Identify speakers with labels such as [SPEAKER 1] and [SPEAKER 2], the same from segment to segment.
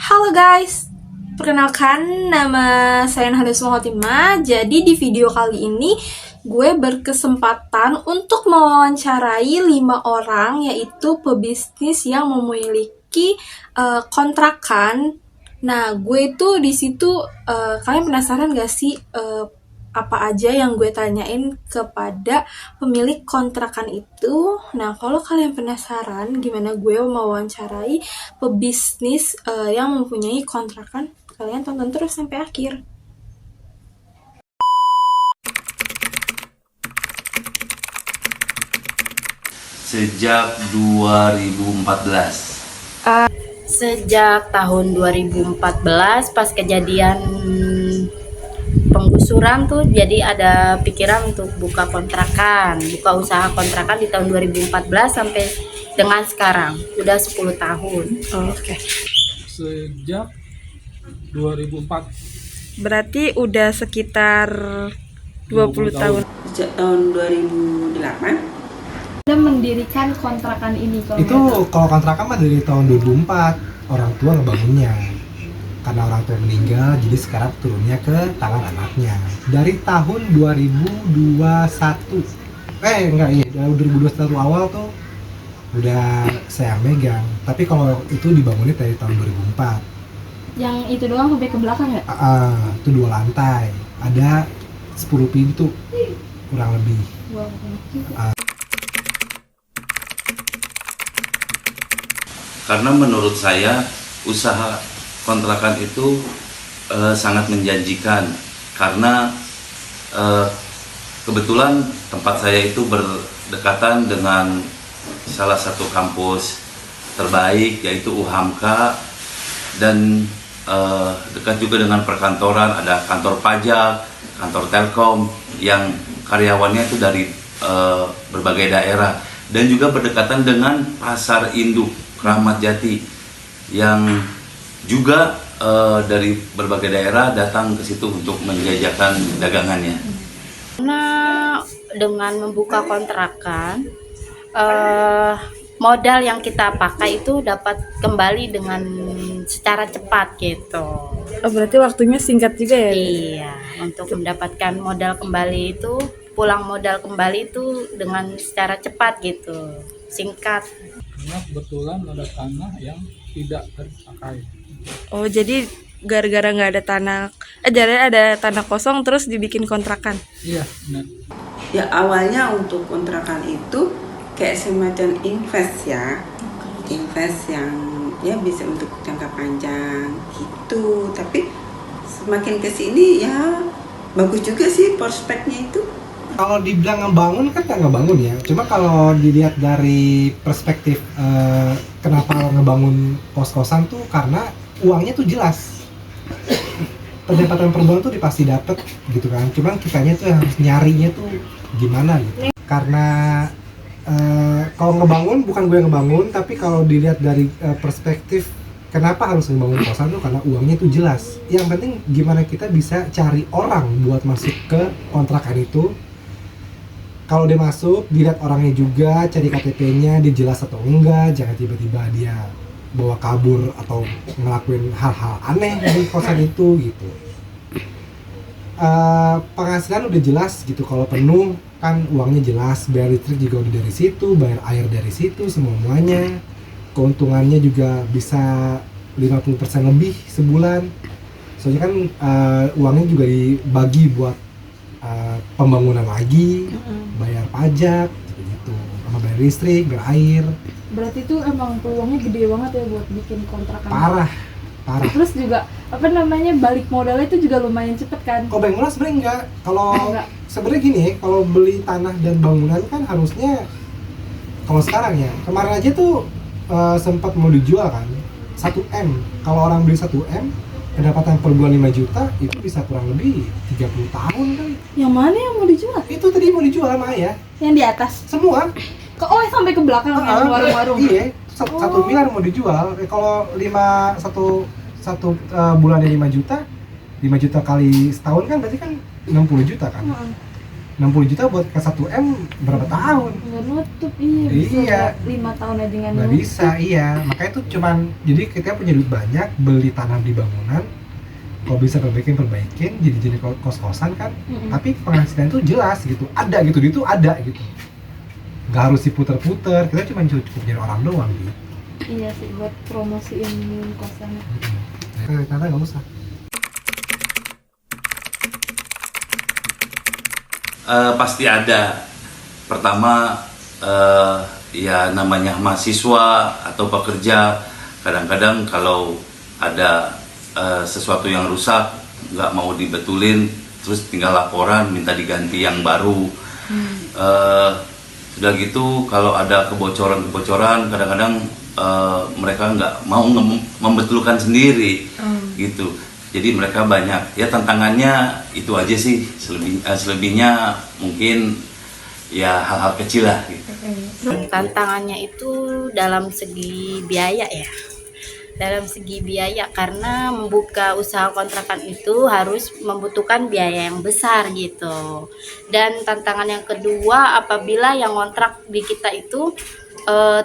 [SPEAKER 1] Halo guys, perkenalkan nama saya Nahades Mohotima. Jadi di video kali ini gue berkesempatan untuk mewawancarai 5 orang, yaitu pebisnis yang memiliki kontrakan. Nah, gue tuh di situ kalian penasaran gak sih apa aja yang gue tanyain kepada pemilik kontrakan itu. Nah, kalau kalian penasaran gimana gue mewawancarai pebisnis yang mempunyai kontrakan, kalian tonton terus sampai akhir.
[SPEAKER 2] Sejak 2014.
[SPEAKER 3] Sejak tahun 2014 pas kejadian penggusuran tuh, jadi ada pikiran untuk buka usaha kontrakan di tahun 2014 sampai dengan sekarang udah 10 tahun.
[SPEAKER 1] Oke.
[SPEAKER 4] Sejak 2004.
[SPEAKER 1] Berarti udah sekitar 20 tahun.
[SPEAKER 5] Sejak tahun 2008.
[SPEAKER 1] Anda mendirikan kontrakan ini
[SPEAKER 6] Kalau kontrakan mah dari tahun 2004 orang tua ngebangunnya. Karena orang tua meninggal, jadi sekarang turunnya ke tangan anaknya. Dari tahun 2021. Dari 2021 awal tuh udah saya megang. Tapi kalau itu dibangunnya dari tahun 2004.
[SPEAKER 1] Yang itu doang sampai ke belakang ya?
[SPEAKER 6] Itu 2 lantai. Ada 10 pintu kurang lebih.
[SPEAKER 2] Karena menurut saya usaha kontrakan itu sangat menjanjikan, karena kebetulan tempat saya itu berdekatan dengan salah satu kampus terbaik, yaitu UHAMKA, dan dekat juga dengan perkantoran, ada kantor pajak, kantor Telkom yang karyawannya itu dari berbagai daerah, dan juga berdekatan dengan pasar induk Kramat Jati yang juga dari berbagai daerah datang ke situ untuk menjajakan dagangannya.
[SPEAKER 3] Karena dengan membuka kontrakan, modal yang kita pakai itu dapat kembali dengan secara cepat gitu.
[SPEAKER 1] Oh, berarti waktunya singkat juga ya?
[SPEAKER 3] Iya, untuk mendapatkan modal kembali itu, pulang modal kembali itu dengan secara cepat gitu, singkat.
[SPEAKER 4] Karena kebetulan ada tanah yang tidak terpakai.
[SPEAKER 1] Oh, jadi gara-gara nggak ada tanah, jadi ada tanah kosong terus dibikin kontrakan?
[SPEAKER 4] Iya, benar.
[SPEAKER 5] Ya awalnya untuk kontrakan itu kayak semacam invest ya. Invest yang ya bisa untuk jangka panjang gitu. Tapi semakin kesini ya bagus juga sih prospeknya itu.
[SPEAKER 6] Kalau dibilang ngebangun kan nggak ngebangun ya. Cuma kalau dilihat dari perspektif kenapa ngebangun kos-kosan tuh karena uangnya tuh jelas. Pendapatan per bulan tuh pasti dapet gitu kan. Cuman kitanya tuh harus nyarinya tuh gimana gitu. Karena kalau ngebangun bukan gue yang ngebangun, tapi kalau dilihat dari perspektif kenapa harus ngebangun kosan tuh karena uangnya tuh jelas. Yang penting gimana kita bisa cari orang buat masuk ke kontrakan itu. Kalau dia masuk, dilihat orangnya juga, cari KTP-nya, dia jelas atau enggak, jangan tiba-tiba dia bawa kabur atau ngelakuin hal-hal aneh di kosan itu gitu. Penghasilan udah jelas gitu, kalau penuh kan uangnya jelas, bayar listrik juga udah dari situ, bayar air dari situ, semuanya. Keuntungannya juga bisa 50% lebih sebulan. Soalnya kan uangnya juga dibagi buat pembangunan lagi, bayar pajak gitu, sama bayar listrik, bayar air.
[SPEAKER 1] Berarti itu emang peluangnya gede banget ya buat bikin kontrakan.
[SPEAKER 6] Parah.
[SPEAKER 1] Terus juga balik modalnya itu juga lumayan cepet kan?
[SPEAKER 6] Kalau bank murah sebenarnya enggak. Kalau sebenarnya gini, kalau beli tanah dan bangunan kan harusnya, kalau sekarang ya, kemarin aja tuh sempat mau dijual kan 1M. Kalau orang beli 1M, pendapatan per bulan 5 juta, itu bisa kurang lebih 30 tahun kali.
[SPEAKER 1] Yang mana yang mau dijual?
[SPEAKER 6] Itu tadi mau dijual sama ayah.
[SPEAKER 1] Yang di atas?
[SPEAKER 6] Semua.
[SPEAKER 1] Sampai ke belakang yang warung-warung?
[SPEAKER 6] Iya, 1 miliar mau dijual. Kalau satu bulannya 5 juta, 5 juta kali setahun kan berarti kan 60 juta kan. 60 juta buat ke 1M berapa tahun?
[SPEAKER 1] Nggak nutup, iya.
[SPEAKER 6] Iya.
[SPEAKER 1] 5 tahun aja nggak
[SPEAKER 6] Nggak
[SPEAKER 1] nutup.
[SPEAKER 6] bisa, iya. Makanya tuh cuman, jadi kita punya duit banyak, beli tanah di bangunan, kalau bisa perbaikin, jadi kos-kosan kan. Tapi penghasilan tuh jelas gitu, ada gitu, duit tuh ada gitu. Nggak harus diputer-puter, kita cuma cukup nyari orang doang gitu.
[SPEAKER 1] Iya sih, buat promosiin kosannya.
[SPEAKER 6] Ternyata nggak usah.
[SPEAKER 2] Pasti ada. Pertama, ya namanya mahasiswa atau pekerja, kadang-kadang kalau ada sesuatu yang rusak, nggak mau dibetulin, terus tinggal laporan minta diganti yang baru. Sudah gitu, kalau ada kebocoran, kadang-kadang mereka nggak mau membetulkan sendiri, gitu. Jadi mereka banyak, ya tantangannya itu aja sih, selebihnya mungkin ya hal-hal kecil lah gitu.
[SPEAKER 3] Tantangannya itu dalam segi biaya ya. Dalam segi biaya, karena membuka usaha kontrakan itu harus membutuhkan biaya yang besar gitu. Dan tantangan yang kedua, apabila yang kontrak di kita itu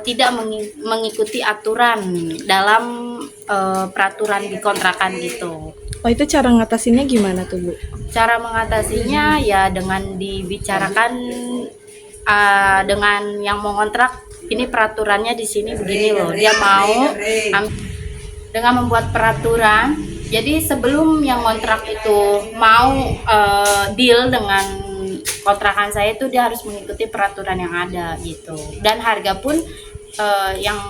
[SPEAKER 3] tidak mengikuti aturan dalam peraturan di kontrakan gitu.
[SPEAKER 1] Oh, itu cara ngatasinnya gimana tuh, Bu?
[SPEAKER 3] Cara mengatasinya ya dengan dibicarakan dengan yang mau kontrak, ini peraturannya di sini begini loh. Dia mau dengan membuat peraturan. Jadi sebelum yang kontrak itu mau deal dengan kontrakan saya, itu dia harus mengikuti peraturan yang ada gitu. Dan harga pun yang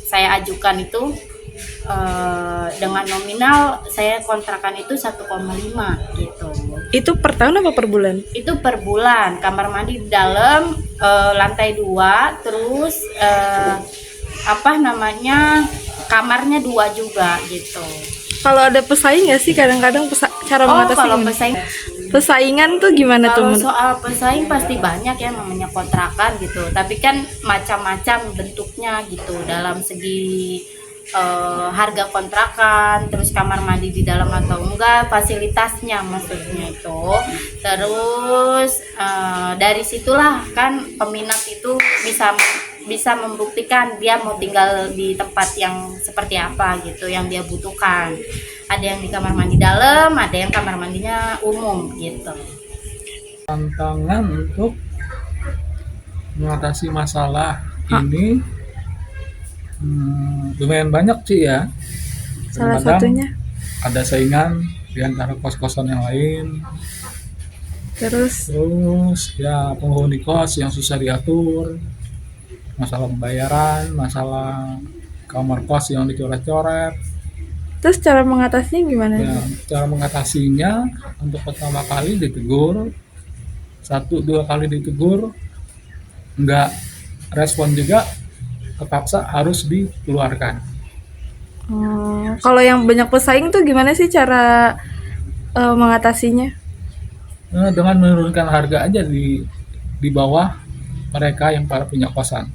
[SPEAKER 3] saya ajukan itu dengan nominal saya kontrakan itu 1,5 gitu.
[SPEAKER 1] Itu per tahun apa per bulan?
[SPEAKER 3] Itu per bulan. Kamar mandi di dalam, lantai 2, terus kamarnya 2 juga gitu.
[SPEAKER 1] Kalau ada pesaing nggak sih kadang-kadang cara mengatasi
[SPEAKER 3] Kalau
[SPEAKER 1] gimana? Pesaingan tuh gimana
[SPEAKER 3] Kalau
[SPEAKER 1] tuh?
[SPEAKER 3] soal pesaing pasti banyak ya, namanya kontrakan gitu. Tapi kan macam-macam bentuknya gitu, dalam segi harga kontrakan, terus kamar mandi di dalam atau enggak, fasilitasnya maksudnya itu. Terus dari situlah kan peminat itu bisa membuktikan dia mau tinggal di tempat yang seperti apa gitu, yang dia butuhkan. Ada yang di kamar mandi dalam, ada yang kamar mandinya umum gitu.
[SPEAKER 4] Tantangan untuk mengatasi masalah ini lumayan banyak sih ya.
[SPEAKER 1] Salah
[SPEAKER 4] Kadang-kadang
[SPEAKER 1] satunya.
[SPEAKER 4] ada saingan di antara kos-kosan yang lain.
[SPEAKER 1] Terus
[SPEAKER 4] Ya penghuni kos yang susah diatur, masalah pembayaran, masalah kamar kos yang dicoret-coret.
[SPEAKER 1] terus cara mengatasinya gimana?
[SPEAKER 4] Ya, cara mengatasinya, untuk pertama kali ditegur, 1-2 kali ditegur, nggak respon juga, terpaksa harus dikeluarkan.
[SPEAKER 1] Kalau yang banyak pesaing tuh gimana sih cara mengatasinya?
[SPEAKER 4] Dengan menurunkan harga aja di bawah mereka yang para punya kosan.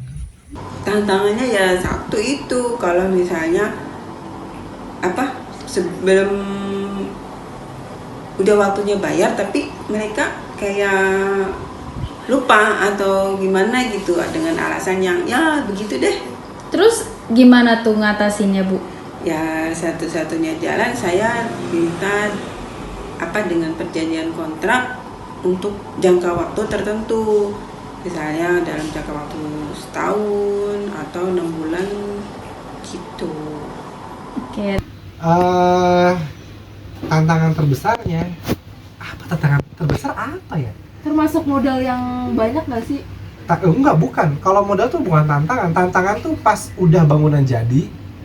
[SPEAKER 5] Tantangannya ya satu itu, kalau misalnya sebelum udah waktunya bayar tapi mereka kayak lupa atau gimana gitu, dengan alasan yang ya begitu deh.
[SPEAKER 7] Terus gimana tuh ngatasinnya, Bu?
[SPEAKER 5] Ya satu-satunya jalan saya minta dengan perjanjian kontrak untuk jangka waktu tertentu, misalnya dalam jangka waktu setahun atau 6 bulan gitu.
[SPEAKER 7] Oke.
[SPEAKER 6] Tantangan terbesarnya tantangan terbesar apa ya?
[SPEAKER 1] Termasuk modal yang banyak nggak sih?
[SPEAKER 6] Enggak, bukan. Kalau modal tuh bukan tantangan. Tantangan tuh pas udah bangunan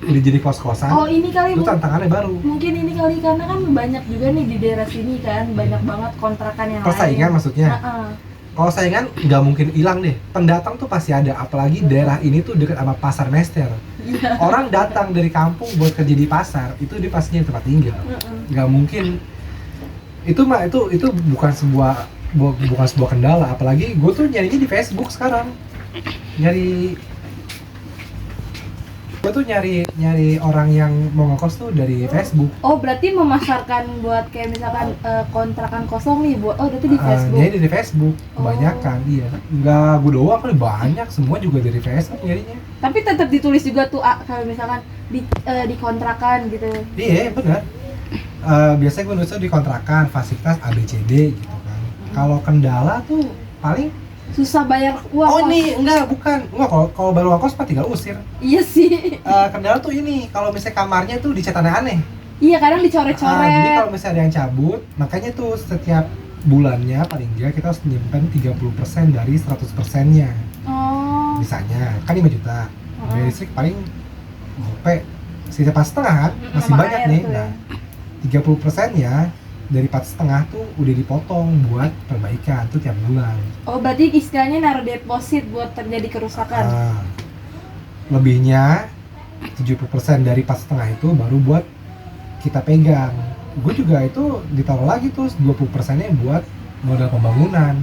[SPEAKER 6] udah jadi kos-kosan.
[SPEAKER 1] Oh, ini kali,
[SPEAKER 6] itu
[SPEAKER 1] Bu.
[SPEAKER 6] tantangannya baru.
[SPEAKER 1] Mungkin ini kali, karena kan banyak juga nih di daerah sini kan, banyak banget kontrakan yang
[SPEAKER 6] Persaingan
[SPEAKER 1] lain.
[SPEAKER 6] maksudnya. Kalau saingan nggak mungkin hilang deh. Pendatang tuh pasti ada. Apalagi daerah ini tuh dekat sama pasar Nester. Orang datang dari kampung buat kerja di pasar, itu dia pastinya tempat tinggal. Nggak mungkin. Itu bukan sebuah kendala. Apalagi gue tuh nyarinya di Facebook sekarang. Nyari Gue tuh nyari orang yang mau ngekos tuh dari Facebook.
[SPEAKER 1] Oh, berarti memasarkan buat kayak misalkan kontrakan kosong nih buat berarti di Facebook.
[SPEAKER 6] Jadi dari Facebook kebanyakan, iya. Enggak gue doang kali, banyak semua juga dari Facebook nyarinya.
[SPEAKER 1] Tapi tetap ditulis juga tuh kalau misalkan di kontrakan gitu.
[SPEAKER 6] Iya benar. Biasanya gue nulis tuh di kontrakan fasilitas ABCD gitu kan. Kalau kendala tuh paling
[SPEAKER 1] Susah bayar uang.
[SPEAKER 6] oh
[SPEAKER 1] kos.
[SPEAKER 6] ini enggak kalau baru ngekos mah tinggal usir.
[SPEAKER 1] Iya sih.
[SPEAKER 6] Kendala tuh ini kalau misalnya kamarnya tuh dicat aneh-aneh.
[SPEAKER 1] Iya, kadang dicoret-coret.
[SPEAKER 6] Jadi kalau misalnya ada yang cabut, makanya tuh setiap bulannya paling enggak kita harus nyimpen 30% dari 100%-nya.
[SPEAKER 1] Oh.
[SPEAKER 6] Misalnya kan 5 juta. Biaya listrik paling gope sisa 4,5 kan, masih
[SPEAKER 1] Sama
[SPEAKER 6] banyak
[SPEAKER 1] air
[SPEAKER 6] nih.
[SPEAKER 1] tuh ya.
[SPEAKER 6] Nah, 30%-nya dari 4,5 tuh udah dipotong buat perbaikan tuh tiap bulan.
[SPEAKER 1] Oh, berarti istilahnya naruh deposit buat terjadi kerusakan.
[SPEAKER 6] Lebihnya 70% dari 4,5 itu baru buat kita pegang. Gue juga itu ditaruh lagi tuh 20%-nya buat modal pembangunan.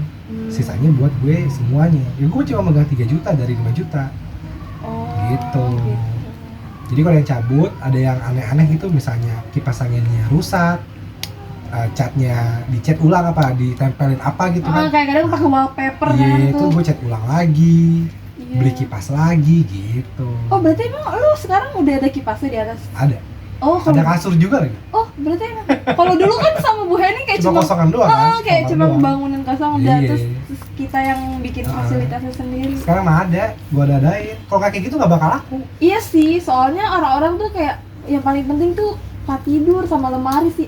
[SPEAKER 6] Sisanya buat gue semuanya. Ya gue cuma megang 3 juta dari 5 juta.
[SPEAKER 1] Oh.
[SPEAKER 6] Gitu. Jadi kalau yang cabut ada yang aneh-aneh gitu, misalnya kipas anginnya rusak, catnya dicat ulang apa, ditempelin apa gitu kan.
[SPEAKER 1] Kayak kadang pakai wallpaper
[SPEAKER 6] Iya,
[SPEAKER 1] kan
[SPEAKER 6] itu
[SPEAKER 1] tuh.
[SPEAKER 6] gue cat ulang lagi,
[SPEAKER 1] Iya.
[SPEAKER 6] beli kipas lagi gitu.
[SPEAKER 1] Oh, berarti emang lu sekarang udah ada kipasnya di atas?
[SPEAKER 6] Ada
[SPEAKER 1] Oh,
[SPEAKER 6] ada
[SPEAKER 1] kalau
[SPEAKER 6] kasur juga lagi.
[SPEAKER 1] Oh, berarti emang. Kalau dulu kan sama Bu Heni kayak
[SPEAKER 6] Cuma kosongan doang kan?
[SPEAKER 1] kayak
[SPEAKER 6] Kamar
[SPEAKER 1] cuma
[SPEAKER 6] doang.
[SPEAKER 1] bangunan kosong udah
[SPEAKER 6] Iya.
[SPEAKER 1] terus kita yang bikin fasilitasnya sendiri.
[SPEAKER 6] Sekarang mah ada, gue dadain. Kalau kayak gitu nggak bakal laku.
[SPEAKER 1] Iya sih, soalnya orang-orang tuh kayak yang paling penting tuh tempat tidur sama lemari sih,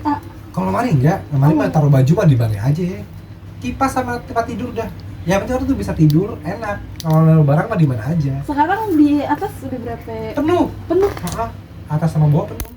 [SPEAKER 6] Kalau lemari enggak, lemari mah taruh baju mah di mana aja ya. Kipas sama tempat tidur udah. Yang penting orang tuh bisa tidur enak. Kalau naruh barang mah di mana aja.
[SPEAKER 1] Sekarang di atas udah berapa?
[SPEAKER 6] Penuh.
[SPEAKER 1] Penuh.
[SPEAKER 6] Atas sama bawah penuh.